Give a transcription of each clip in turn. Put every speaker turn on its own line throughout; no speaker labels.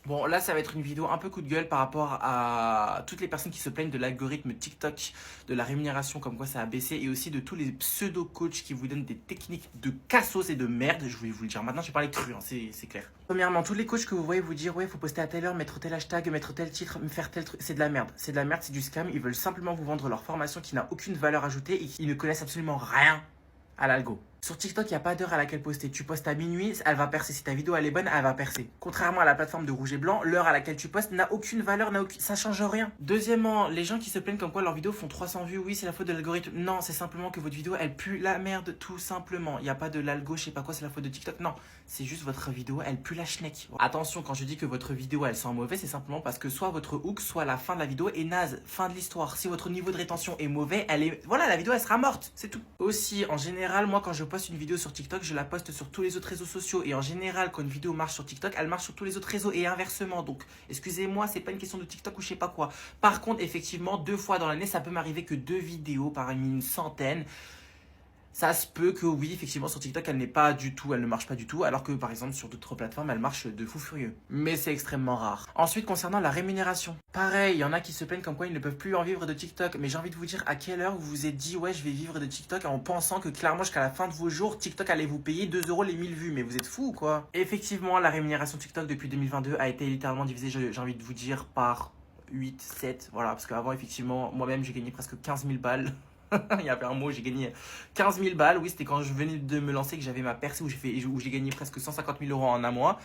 Bon, là, ça va être une vidéo un peu coup de gueule par rapport à toutes les personnes qui se plaignent de l'algorithme TikTok, de la rémunération, comme quoi ça a baissé, et aussi de tous les pseudo-coachs qui vous donnent des techniques de cassos et de merde. Je vais vous le dire maintenant, je vais parler cru, hein, c'est clair. Premièrement, tous les coachs que vous voyez vous dire, ouais, faut poster à telle heure, mettre tel hashtag, mettre tel titre, faire tel truc, c'est de la merde. C'est de la merde, c'est du scam. Ils veulent simplement vous vendre leur formation qui n'a aucune valeur ajoutée et qui ne connaissent absolument rien à l'algo. Sur TikTok, il n'y a pas d'heure à laquelle poster. Tu postes à minuit, elle va percer. Si ta vidéo elle est bonne, elle va percer. Contrairement à la plateforme de rouge et blanc, l'heure à laquelle tu postes n'a aucune valeur, ça change rien. Deuxièmement, les gens qui se plaignent comme quoi leurs vidéos font 300 vues, oui, c'est la faute de l'algorithme. Non, c'est simplement que votre vidéo elle pue la merde, tout simplement. Il n'y a pas de l'algo, je sais pas quoi, c'est la faute de TikTok. Non, c'est juste votre vidéo, elle pue la schneck. Attention, quand je dis que votre vidéo elle sent mauvais, c'est simplement parce que soit votre hook, soit la fin de la vidéo est naze. Fin de l'histoire. Si votre niveau de rétention est mauvais, voilà, la vidéo elle sera morte, c'est tout. Aussi, en général, moi quand je poste une vidéo sur TikTok, je la poste sur tous les autres réseaux sociaux. Et en général, quand une vidéo marche sur TikTok, elle marche sur tous les autres réseaux et inversement. Donc, excusez-moi, c'est pas une question de TikTok ou je sais pas quoi. Par contre, effectivement, 2 fois dans l'année, ça peut m'arriver que 2 vidéos parmi une centaine. Ça se peut que oui, effectivement, sur TikTok, elle ne marche pas du tout, alors que par exemple sur d'autres plateformes, elle marche de fou furieux. Mais c'est extrêmement rare. Ensuite, concernant la rémunération. Pareil, il y en a qui se plaignent comme quoi ils ne peuvent plus en vivre de TikTok. Mais j'ai envie de vous dire à quelle heure vous vous êtes dit, ouais, je vais vivre de TikTok en pensant que clairement jusqu'à la fin de vos jours, TikTok allait vous payer 2 euros les 1000 vues. Mais vous êtes fous ou quoi? Effectivement, la rémunération TikTok depuis 2022 a été littéralement divisée, j'ai envie de vous dire, par 8, 7. Voilà, parce qu'avant, effectivement, moi-même, j'ai gagné presque 15 000 balles. Il y avait un mot, j'ai gagné 15 000 balles. Oui, c'était quand je venais de me lancer que j'avais ma percée où j'ai gagné presque 150 000 euros en un mois.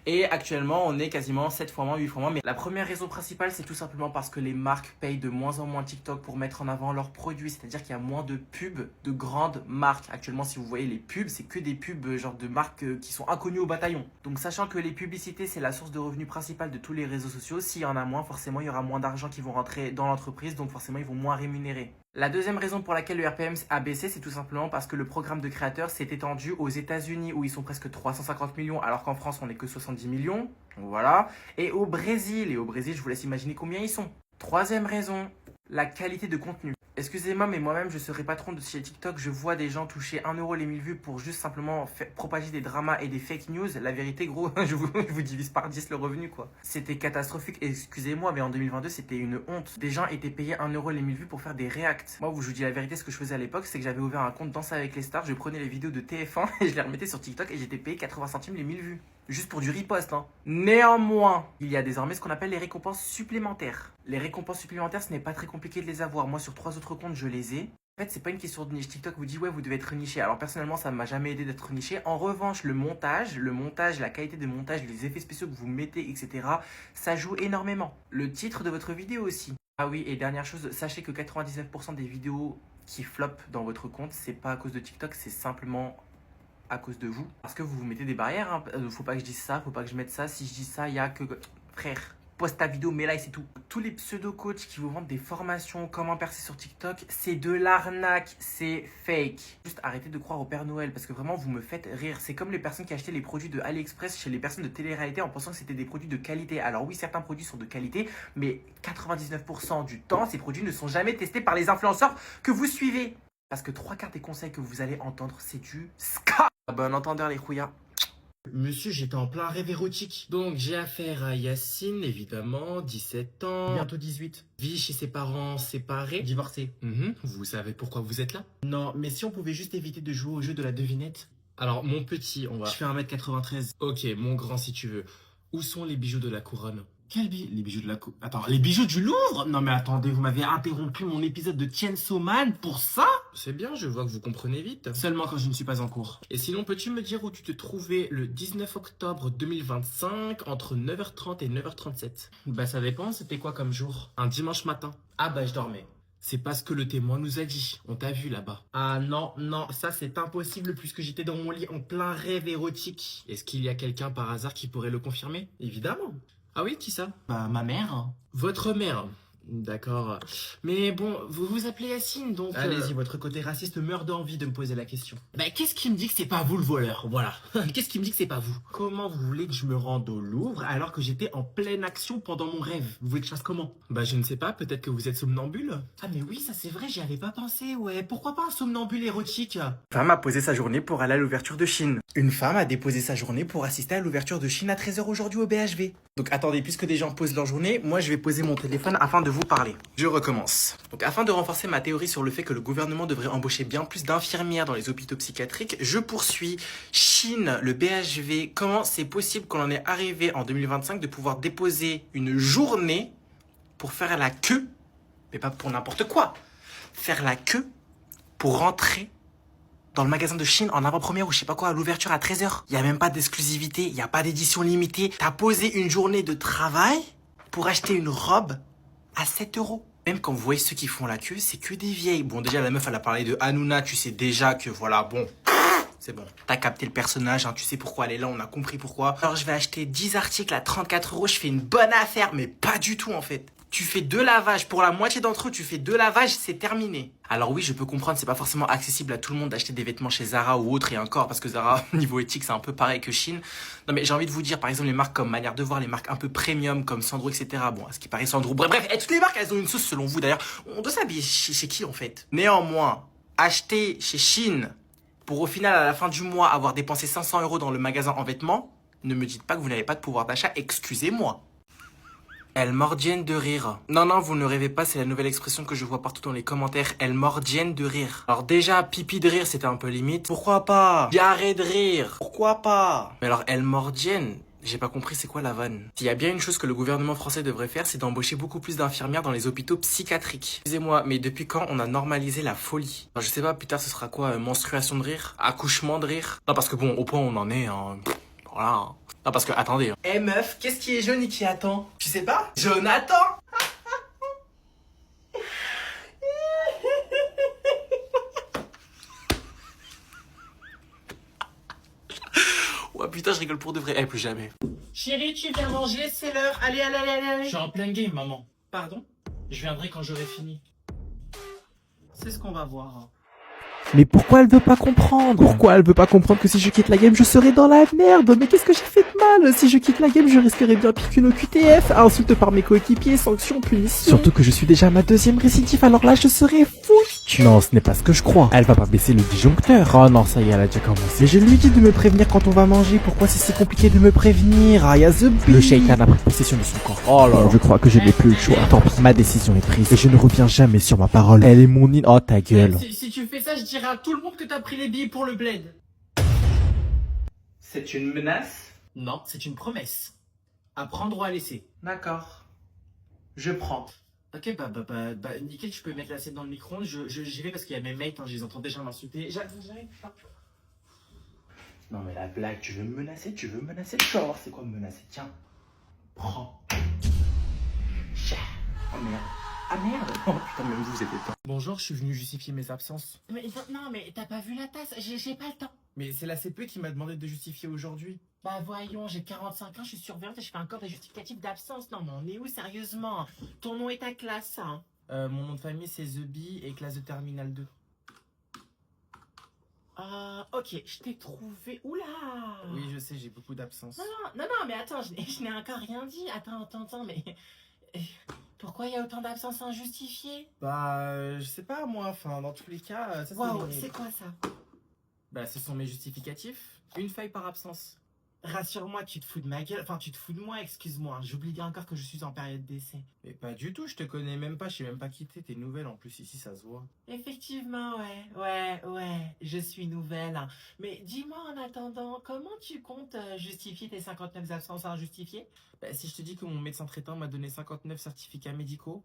Et actuellement, on est quasiment 7 fois moins, 8 fois moins. Mais la première raison principale, c'est tout simplement parce que les marques payent de moins en moins TikTok pour mettre en avant leurs produits. C'est-à-dire qu'il y a moins de pubs de grandes marques. Actuellement, si vous voyez les pubs, c'est que des pubs genre de marques qui sont inconnues au bataillon. Donc, sachant que les publicités, c'est la source de revenus principale de tous les réseaux sociaux, s'il y en a moins, forcément, il y aura moins d'argent qui vont rentrer dans l'entreprise. Donc, forcément, ils vont moins rémunérer. La deuxième raison pour laquelle le RPM a baissé, c'est tout simplement parce que le programme de créateurs s'est étendu aux États-Unis où ils sont presque 350 millions, alors qu'en France on n'est que 70 millions. Voilà. Et au Brésil, je vous laisse imaginer combien ils sont. Troisième raison, la qualité de contenu. Excusez-moi, mais moi-même, je serai patron de chez TikTok. Je vois des gens toucher 1 euro les 1000 vues pour juste simplement propager des dramas et des fake news. La vérité, gros, je vous divise par 10 le revenu, quoi. C'était catastrophique. Excusez-moi, mais en 2022, c'était une honte. Des gens étaient payés 1 euro les 1000 vues pour faire des reacts. Moi, je vous dis la vérité, ce que je faisais à l'époque, c'est que j'avais ouvert un compte Danse avec les stars. Je prenais les vidéos de TF1 et je les remettais sur TikTok et j'étais payé 80 centimes les 1000 vues. Juste pour du riposte, hein. Néanmoins, il y a désormais ce qu'on appelle les récompenses supplémentaires. Les récompenses supplémentaires, ce n'est pas très compliqué de les avoir. Moi, sur 3 autres comptes, je les ai. En fait, c'est pas une question de niche. TikTok vous dit, ouais, vous devez être niché. Alors, personnellement, ça ne m'a jamais aidé d'être niché. En revanche, le montage, la qualité de montage, les effets spéciaux que vous mettez, etc., ça joue énormément. Le titre de votre vidéo aussi. Ah oui, et dernière chose, sachez que 99% des vidéos qui flopent dans votre compte, c'est pas à cause de TikTok, c'est simplement à cause de vous. Parce que vous vous mettez des barrières, hein. Faut pas que je dise ça, faut pas que je mette ça. Si je dis ça, il y a que... Frère, poste ta vidéo, mets là et c'est tout. Tous les pseudo-coachs qui vous vendent des formations, comment percer sur TikTok, c'est de l'arnaque, c'est fake. Juste arrêtez de croire au Père Noël parce que vraiment vous me faites rire. C'est comme les personnes qui achetaient les produits de AliExpress chez les personnes de télé-réalité en pensant que c'était des produits de qualité. Alors oui, certains produits sont de qualité, mais 99% du temps, ces produits ne sont jamais testés par les influenceurs que vous suivez. Parce que 3 quarts des conseils que vous allez entendre, c'est du scam. Bon entendeur les rouillards.
Monsieur, j'étais en plein rêve érotique. Donc, j'ai affaire à Yacine, évidemment, 17 ans.
Bientôt 18.
Vit chez ses parents séparés.
Divorcé.
Vous savez pourquoi vous êtes là?
Non, mais si on pouvait juste éviter de jouer au jeu de la devinette.
Alors, mon petit, on va...
Je fais 1m93.
Ok, mon grand, si tu veux. Où sont les bijoux de la couronne?
Quel bijoux? Les bijoux de la Attends, les bijoux du Louvre? Non mais attendez, vous m'avez interrompu mon épisode de Chainsaw Man pour ça?
C'est bien, je vois que vous comprenez vite.
Seulement quand je ne suis pas en cours.
Et sinon, peux-tu me dire où tu te trouvais le 19 octobre 2025 entre 9h30 et 9h37?
Bah ça dépend, c'était quoi comme jour?
Un dimanche matin.
Ah bah je dormais.
C'est pas ce que le témoin nous a dit. On t'a vu là-bas.
Ah non, non, ça c'est impossible puisque j'étais dans mon lit en plein rêve érotique.
Est-ce qu'il y a quelqu'un par hasard qui pourrait le confirmer?
Évidemment.
Ah oui, qui ça?
Bah ma mère.
Votre mère. D'accord. Mais bon, vous vous appelez Yacine, donc...
Allez-y, votre côté raciste meurt d'envie de me poser la question.
Bah, qu'est-ce qui me dit que c'est pas vous le voleur? Voilà. Qu'est-ce qui me dit que c'est pas vous? Comment vous voulez que je me rende au Louvre alors que j'étais en pleine action pendant mon rêve? Vous voulez que je fasse comment? Bah, je ne sais pas, peut-être que vous êtes somnambule? Ah, mais oui, ça c'est vrai, j'y avais pas pensé, ouais. Pourquoi pas un somnambule érotique?
Une femme a posé sa journée pour aller à l'ouverture de Chine. Une femme a déposé sa journée pour assister à l'ouverture de Chine à 13 h aujourd'hui au BHV. Donc attendez, puisque des gens posent leur journée, moi je vais poser mon téléphone afin de vous parler. Je recommence. Donc afin de renforcer ma théorie sur le fait que le gouvernement devrait embaucher bien plus d'infirmières dans les hôpitaux psychiatriques, je poursuis. Chine, le BHV, comment c'est possible qu'on en est arrivé en 2025 de pouvoir déposer une journée pour faire la queue, mais pas pour n'importe quoi, faire la queue pour rentrer dans le magasin de Chine en avant-première ou je sais pas quoi à l'ouverture à 13 h. Il y a même pas d'exclusivité, il y a pas d'édition limitée. T'as posé une journée de travail pour acheter une robe à 7 €. Même quand vous voyez ceux qui font la queue, c'est que des vieilles. Bon, déjà la meuf elle a parlé de Hanouna, tu sais déjà que voilà, bon, c'est bon. T'as capté le personnage, hein, tu sais pourquoi elle est là, on a compris pourquoi. Alors je vais acheter 10 articles à 34 €, je fais une bonne affaire, mais pas du tout en fait. Tu fais 2 lavages, pour la moitié d'entre eux, tu fais 2 lavages, c'est terminé. Alors oui, je peux comprendre, c'est pas forcément accessible à tout le monde d'acheter des vêtements chez Zara ou autre, et encore, parce que Zara, niveau éthique, c'est un peu pareil que Chine. Non mais j'ai envie de vous dire, par exemple, les marques comme Manière de Voir, les marques un peu premium, comme Sandro, etc. Bon, à ce qui paraît Sandro, bref, et toutes les marques, elles ont une sauce selon vous d'ailleurs. On doit s'habiller chez qui en fait? Néanmoins, acheter chez Chine, pour au final, à la fin du mois, avoir dépensé 500 € dans le magasin en vêtements, ne me dites pas que vous n'avez pas de pouvoir d'achat, excusez-moi. Elles mordiennent de rire. Non, non, vous ne rêvez pas, c'est la nouvelle expression que je vois partout dans les commentaires. Elles mordiennent de rire. Alors déjà, pipi de rire, c'était un peu limite. Pourquoi pas? Diarrhée de rire. Pourquoi pas? Mais alors, elles mordiennent. J'ai pas compris c'est quoi la vanne. S'il y a bien une chose que le gouvernement français devrait faire, c'est d'embaucher beaucoup plus d'infirmières dans les hôpitaux psychiatriques. Excusez-moi, mais depuis quand on a normalisé la folie? Alors, je sais pas, plus tard ce sera quoi? Menstruation de rire? Accouchement de rire? Non, parce que bon, au point où on en est, hein, voilà. Non, parce que, attendez. Eh meuf, qu'est-ce qui est jaune et qui attend? Tu sais pas? Jonathan! Ouais, putain, je rigole pour de vrai. Eh, plus jamais.
Chérie, tu viens manger, c'est l'heure. Allez, allez, allez, allez. Je suis en plein game, maman. Pardon? Je viendrai quand j'aurai fini. C'est ce qu'on va voir.
Mais pourquoi elle veut pas comprendre? Pourquoi elle veut pas comprendre que si je quitte la game, je serai dans la merde? Mais qu'est-ce que j'ai fait de mal? Si je quitte la game, je risquerais bien pire qu'une OQTF, insulte par mes coéquipiers, sanctions, punitions. Surtout que je suis déjà à ma 2e récidive, alors là, je serais foutu. Non, ce n'est pas ce que je crois. Elle va pas baisser le disjoncteur. Oh non, ça y est, elle a déjà commencé. Mais je lui dis de me prévenir quand on va manger. Pourquoi c'est si compliqué de me prévenir? Ah, y'a The Bee. Le shaitan a pris possession de son corps. Oh là, je crois que je n'ai plus le choix. Tant pis, ma décision est prise. Et je ne reviens jamais sur ma parole. Elle est mon Oh, ta gueule.
Si tu fais ça, je dirai à tout le monde que t'as pris les billets pour le bled.
C'est une menace?
Non, c'est une promesse. À prendre ou à laisser.
D'accord. Je prends.
Ok, bah, nickel, tu peux mettre l'assiette dans le micro-ondes. J'y vais parce qu'il y a mes mates, hein, je les entends déjà m'insulter. J'arrive.
Non mais la blague, tu veux me menacer? Tu veux me menacer? Tu vas voir c'est quoi me menacer? Tiens. Prends. Oh merde. Ah merde. Oh putain, même vous êtes pas.
Bonjour, je suis venu justifier mes absences.
Mais non, mais t'as pas vu la tasse, j'ai pas le temps.
Mais c'est la CPE qui m'a demandé de justifier aujourd'hui.
Bah voyons, j'ai 45 ans, je suis surveillante et je fais encore des justificatifs d'absence. Non mais on est où sérieusement? Ton nom et ta classe, hein?
Mon nom de famille c'est The Bee et classe de terminale 2.
Ok, je t'ai trouvé. Oula!
Oui, je sais, j'ai beaucoup d'absences.
Non, mais attends, je n'ai encore rien dit. Attends, mais. Pourquoi il y a autant d'absences injustifiées?
Bah, je sais pas moi, enfin, dans tous les cas, ça
Waouh, c'est quoi ça?
Bah, ce sont mes justificatifs. Une feuille par absence.
Rassure-moi, tu te fous de ma gueule. Enfin, tu te fous de moi, excuse-moi. J'oublie encore que je suis en période d'essai.
Mais pas du tout, je te connais même pas, je sais même pas qui t'es nouvelle en plus, ici ça se voit.
Effectivement, ouais, je suis nouvelle. Mais dis-moi en attendant, comment tu comptes justifier tes 59 absences injustifiées?
Bah, si je te dis que mon médecin traitant m'a donné 59 certificats médicaux.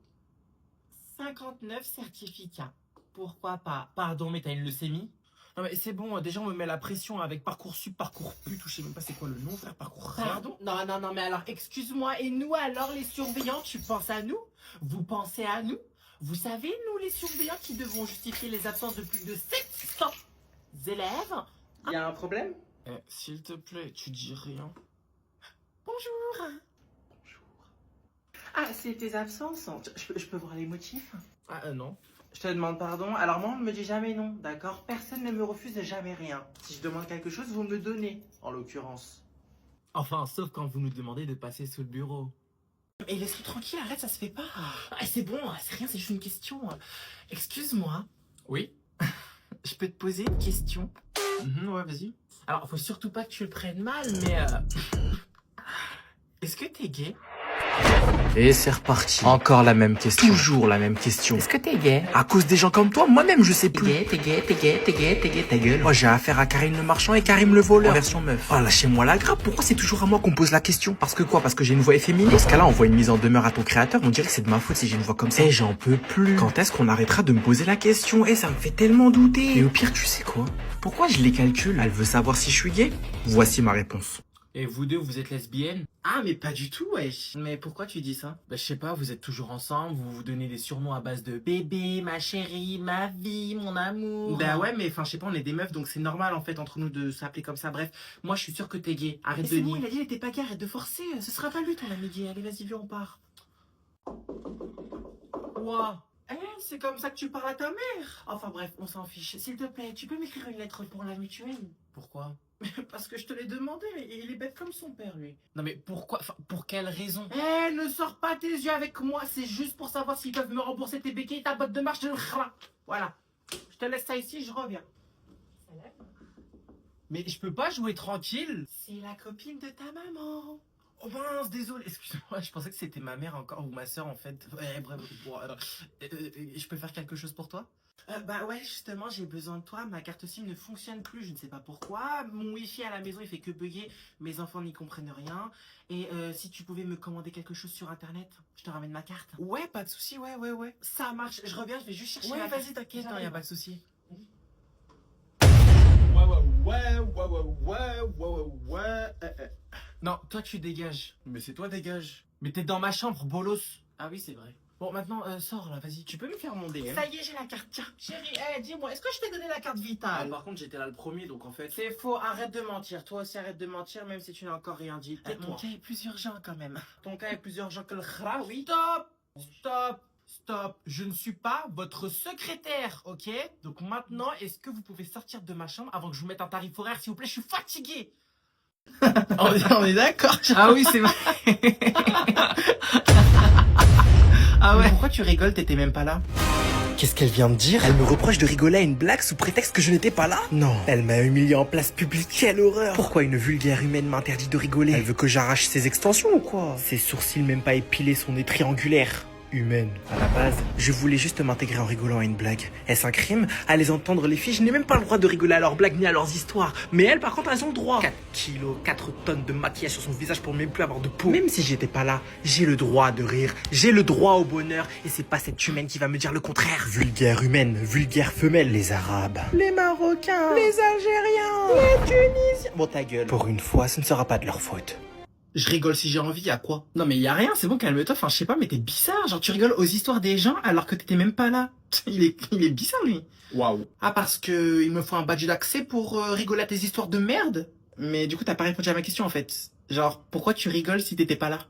59 certificats. Pourquoi pas? Pardon, mais t'as une leucémie?
Non mais c'est bon, déjà on me met la pression avec Parcoursup, Parcourput, je sais même pas c'est quoi le nom, frère, Parcours.
Pardon? Non, mais alors, excuse-moi, et nous alors, les surveillants, tu penses à nous? Vous pensez à nous? Vous savez, nous, les surveillants qui devons justifier les absences de plus de 700 élèves?
Y a un problème?
S'il te plaît, tu dis rien.
Bonjour.
Ah, c'est tes absences. Je peux voir les motifs?
Ah, non.
Je te demande pardon. Alors moi, on ne me dit jamais non, d'accord? Personne ne me refuse jamais rien. Si je demande quelque chose, vous me donnez, en l'occurrence.
Enfin, sauf quand vous nous demandez de passer sous le bureau.
Et laisse-nous tranquille, arrête, ça se fait pas. Ah, c'est bon, c'est rien, c'est juste une question. Excuse-moi,
Oui.
je peux te poser une question?
Ouais, vas-y.
Alors, faut surtout pas que tu le prennes mal, mais est-ce que t'es gay?
Et c'est reparti. Encore la même question. Toujours la même question.
Est-ce que t'es gay?
À cause des gens comme toi, moi-même je sais
T'es
plus.
gay, t'es gay, t'es gay, t'es gay, t'es gay, ta gueule.
Moi j'ai affaire à Karim le marchand et Karim le voleur. En version meuf. Oh lâchez-moi la grappe, pourquoi c'est toujours à moi qu'on pose la question? Parce que quoi? Parce que j'ai une voix efféminée? Dans ce cas-là, on voit une mise en demeure à ton créateur, on dirait que c'est de ma faute si j'ai une voix comme ça. Et j'en peux plus. Quand est-ce qu'on arrêtera de me poser la question? Et ça me fait tellement douter. Et au pire, tu sais quoi? Pourquoi je les calcule? Elle veut savoir si je suis gay? Voici ma réponse.
Et vous deux, vous êtes lesbiennes?
Ah, mais pas du tout, wesh. Mais pourquoi tu dis ça?
Bah, je sais pas, vous êtes toujours ensemble, vous vous donnez des surnoms à base de
Bébé, ma chérie, ma vie, mon amour.
Bah ouais, mais enfin, je sais pas, on est des meufs, donc c'est normal en fait entre nous de s'appeler comme ça. Bref, moi je suis sûre que t'es gay. Arrête
Mais
de
c'est bon,
nier.
il a dit, il était pas gay, arrête de forcer. Ce sera pas lui ton ami gay. Allez, vas-y, viens, on part.
Ouah.
C'est comme ça que tu parles à ta mère. Enfin bref, on s'en fiche. S'il te plaît, tu peux m'écrire une lettre pour la mutuelle?
Pourquoi?
Parce que je te l'ai demandé, et il est bête comme son père, lui.
Non mais pourquoi? Enfin, pour quelle raison?
Ne sors pas tes yeux avec moi, c'est juste pour savoir s'ils peuvent me rembourser tes béquilles et ta botte de marche de Voilà. Je te laisse ça ici, je reviens.
Mais je peux pas jouer tranquille?
C'est la copine de ta maman.
Oh mince, désolé, excuse-moi, je pensais que c'était ma mère encore ou ma soeur en fait. Ouais, bref, bon, je peux faire quelque chose pour toi?
Bah ouais, justement, j'ai besoin de toi. Ma carte SIM ne fonctionne plus, je ne sais pas pourquoi. Mon wifi à la maison, il fait que bugger. Mes enfants n'y comprennent rien. Et si tu pouvais me commander quelque chose sur internet, je te ramène ma carte.
Ouais, pas de souci, ouais.
Ça marche, je reviens, je vais juste chercher
Ouais,
la carte.
vas-y, t'inquiète,
J'arrive.
y a pas de souci. Non, toi tu dégages.
Mais c'est toi, dégage.
Mais t'es dans ma chambre, bolos.
Ah oui, c'est vrai.
Bon, maintenant, sors là, vas-y, tu peux me faire mon DM?
Ça y est, j'ai la carte. Tiens, chérie, dis-moi, est-ce que je t'ai donné la carte vitale?
Par contre, j'étais là le premier, donc en fait.
C'est faux, arrête de mentir. Toi aussi, arrête de mentir, même si tu n'as encore rien dit.
Mon
Tais-toi.
cas est plus urgent quand même.
Ton cas est plus urgent que le khra, oui.
Stop. Je ne suis pas votre secrétaire, ok? Donc maintenant, est-ce que vous pouvez sortir de ma chambre avant que je vous mette un tarif horaire, s'il vous plaît? Je suis fatigué.
On est d'accord.
Ah oui, c'est vrai.
Ah ouais. Mais pourquoi tu rigoles? T'étais même pas là.
Qu'est-ce qu'elle vient de dire? Elle me reproche de rigoler à une blague sous prétexte que je n'étais pas là? Non. Elle m'a humilié en place publique, quelle horreur! Pourquoi une vulgaire humaine m'interdit de rigoler? Elle veut que j'arrache ses extensions ou quoi? Ses sourcils même pas épilés, son nez triangulaire. Humaine, à la base. Je voulais juste m'intégrer en rigolant à une blague. Est-ce un crime? À les entendre les filles, je n'ai même pas le droit de rigoler à leurs blagues ni à leurs histoires. Mais elles, par contre, elles ont le droit. 4 kilos, 4 tonnes de maquillage sur son visage pour même plus avoir de peau. Même si j'étais pas là, j'ai le droit de rire. J'ai le droit au bonheur. Et c'est pas cette humaine qui va me dire le contraire. Vulgaire humaine, vulgaire femelle, les Arabes, les Marocains, les Algériens, les Tunisiens. Bon, ta gueule. Pour une fois, ce ne sera pas de leur faute.
Je rigole si j'ai envie, à quoi? Non mais y a rien, c'est bon, calme-toi. Enfin, je sais pas, mais t'es bizarre. Genre, tu rigoles aux histoires des gens alors que t'étais même pas là. Il est bizarre, lui.
Waouh.
Ah, parce que il me faut un badge d'accès pour rigoler à tes histoires de merde? Mais du coup, t'as pas répondu à ma question, en fait. Genre, pourquoi tu rigoles si t'étais pas là?